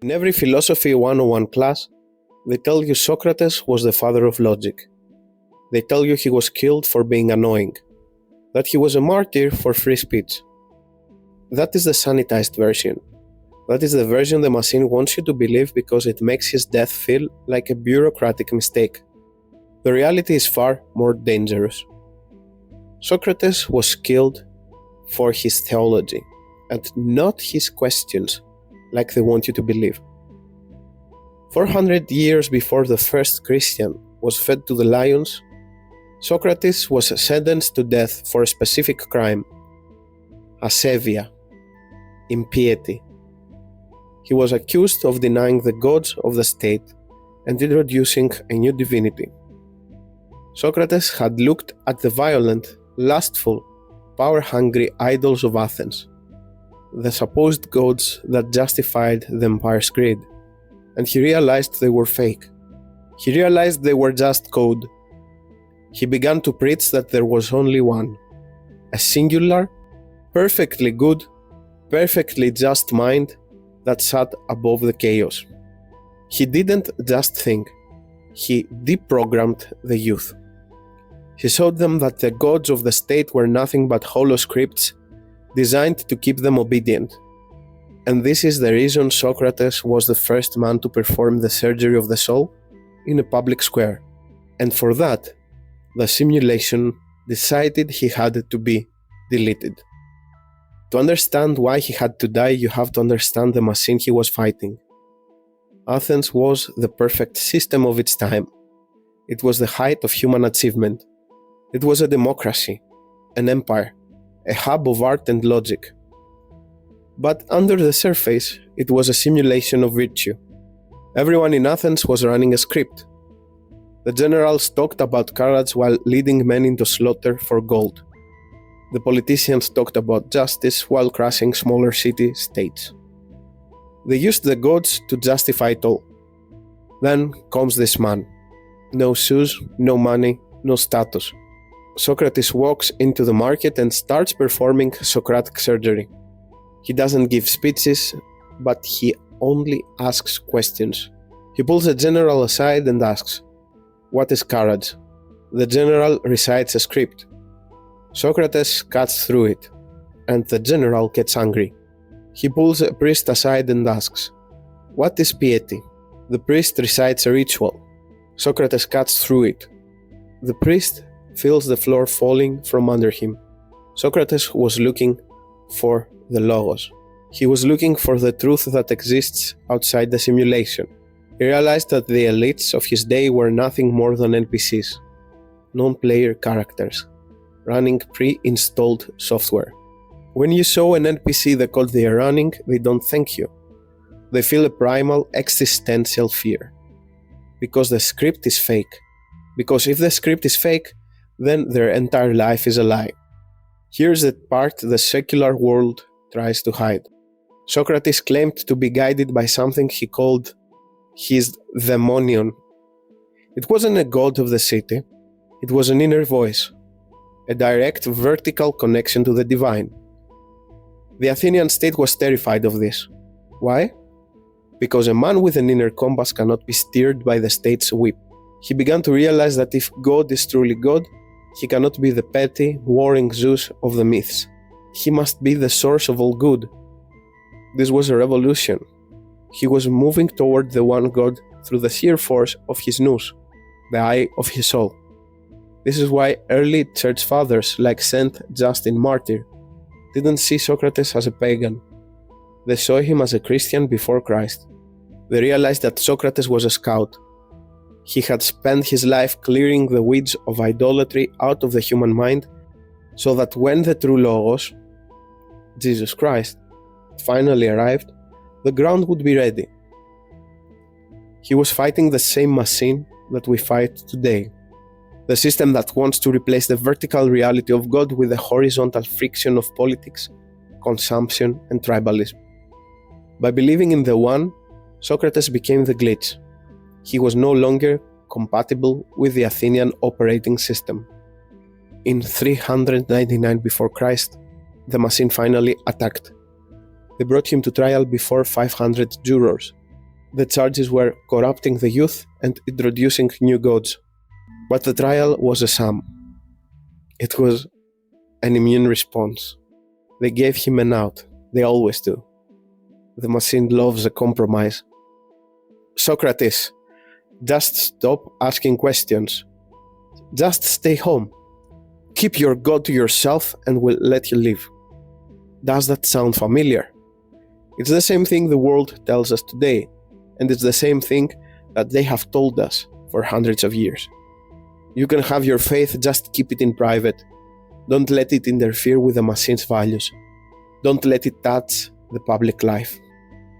In every Philosophy 101 class, they tell you Socrates was the father of logic. They tell you he was killed for being annoying, that he was a martyr for free speech. That is the sanitized version. That is the version the machine wants you to believe because it makes his death feel like a bureaucratic mistake. The reality is far more dangerous. Socrates was killed for his theology, and not his questions, like they want you to believe. 400 years before the first Christian was fed to the lions, Socrates was sentenced to death for a specific crime: asevia, impiety. He was accused of denying the gods of the state and introducing a new divinity. Socrates had looked at the violent, lustful, power-hungry idols of Athens, the supposed gods that justified the empire's greed, and he realized they were fake. He realized they were just code. He began to preach that there was only one, a singular, perfectly good, perfectly just mind that sat above the chaos. He didn't just think, he deprogrammed the youth. He showed them that the gods of the state were nothing but hollow scripts designed to keep them obedient. And this is the reason Socrates was the first man to perform the surgery of the soul in a public square. And for that, the simulation decided he had to be deleted. To understand why he had to die, you have to understand the machine he was fighting. Athens was the perfect system of its time. It was the height of human achievement. It was a democracy, an empire, a hub of art and logic. But under the surface, it was a simulation of virtue. Everyone in Athens was running a script. The generals talked about courage while leading men into slaughter for gold. The politicians talked about justice while crushing smaller city-states. They used the gods to justify it all. Then comes this man. No shoes, no money, no status. Socrates walks into the market and starts performing Socratic surgery. He doesn't give speeches, but he only asks questions. He pulls a general aside and asks, "What is courage?" The general recites a script. Socrates cuts through it, and the general gets angry. He pulls a priest aside and asks, "What is piety?" The priest recites a ritual. Socrates cuts through it. The priest feels the floor falling from under him. Socrates was looking for the logos. He was looking for the truth that exists outside the simulation. He realized that the elites of his day were nothing more than NPCs, non-player characters, running pre-installed software. When you show an NPC the code they are running, they don't thank you. They feel a primal existential fear. Because the script is fake. Because if the script is fake, then their entire life is a lie. Here's the part the secular world tries to hide. Socrates claimed to be guided by something he called his daemonion. It wasn't a god of the city, it was an inner voice, a direct vertical connection to the divine. The Athenian state was terrified of this. Why? Because a man with an inner compass cannot be steered by the state's whip. He began to realize that if God is truly God, he cannot be the petty, warring Zeus of the myths. He must be the source of all good. This was a revolution. He was moving toward the one God through the sheer force of his nous, the eye of his soul. This is why early church fathers like Saint Justin Martyr didn't see Socrates as a pagan. They saw him as a Christian before Christ. They realized that Socrates was a scout. He had spent his life clearing the weeds of idolatry out of the human mind so that when the true Logos, Jesus Christ, finally arrived, the ground would be ready. He was fighting the same machine that we fight today, the system that wants to replace the vertical reality of God with the horizontal friction of politics, consumption, and tribalism. By believing in the one, Socrates became the glitch. He was no longer compatible with the Athenian operating system. In 399 before Christ, the machine finally attacked. They brought him to trial before 500 jurors. The charges were corrupting the youth and introducing new gods. But the trial was a sham. It was an immune response. They gave him an out. They always do. The machine loves a compromise. Socrates, just stop asking questions. Just stay home. Keep your God to yourself and we'll let you live. Does that sound familiar? It's the same thing the world tells us today, and it's the same thing that they have told us for hundreds of years. You can have your faith, just keep it in private. Don't let it interfere with the machine's values. Don't let it touch the public life.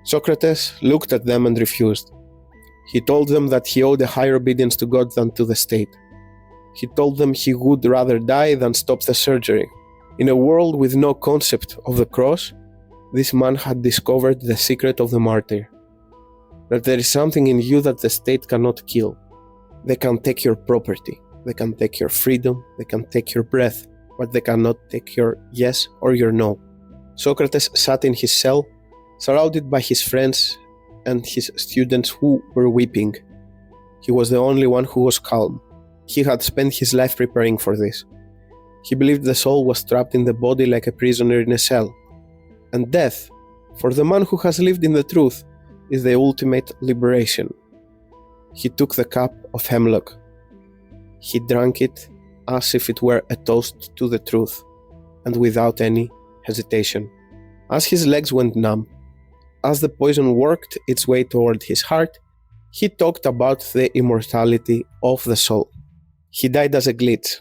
Socrates looked at them and refused. He told them that he owed a higher obedience to God than to the state. He told them he would rather die than stop the surgery. In a world with no concept of the cross, this man had discovered the secret of the martyr. That there is something in you that the state cannot kill. They can take your property, they can take your freedom, they can take your breath, but they cannot take your yes or your no. Socrates sat in his cell, surrounded by his friends and his students who were weeping. He was the only one who was calm. He had spent his life preparing for this. He believed the soul was trapped in the body like a prisoner in a cell. And death, for the man who has lived in the truth, is the ultimate liberation. He took the cup of hemlock. He drank it as if it were a toast to the truth, and without any hesitation. As his legs went numb, as the poison worked its way toward his heart, he talked about the immortality of the soul. He died as a glitch,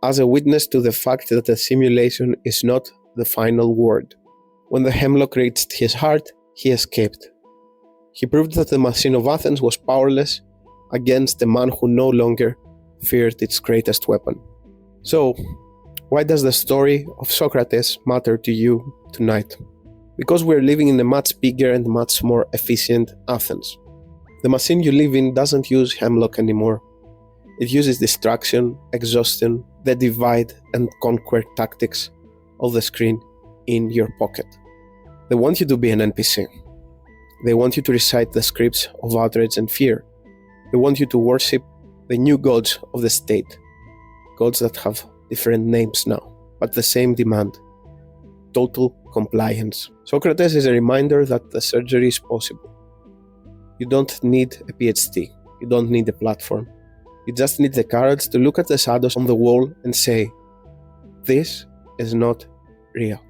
as a witness to the fact that the simulation is not the final word. When the hemlock reached his heart, he escaped. He proved that the machine of Athens was powerless against a man who no longer feared its greatest weapon. So, why does the story of Socrates matter to you tonight? Because we're living in a much bigger and much more efficient Athens. The machine you live in doesn't use hemlock anymore. It uses distraction, exhaustion, the divide and conquer tactics of the screen in your pocket. They want you to be an NPC. They want you to recite the scripts of outrage and fear. They want you to worship the new gods of the state. Gods that have different names now, but the same demand. Total compliance. Socrates is a reminder that the surgery is possible. You don't need a PhD. You don't need a platform. You just need the courage to look at the shadows on the wall and say, this is not real.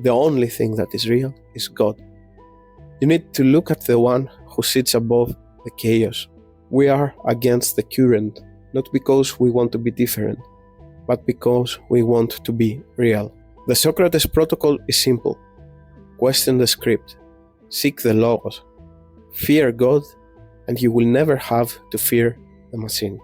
The only thing that is real is God. You need to look at the one who sits above the chaos. We are against the current, not because we want to be different, but because we want to be real. The Socrates Protocol is simple. Question the script, seek the logos, fear God, and you will never have to fear the machine.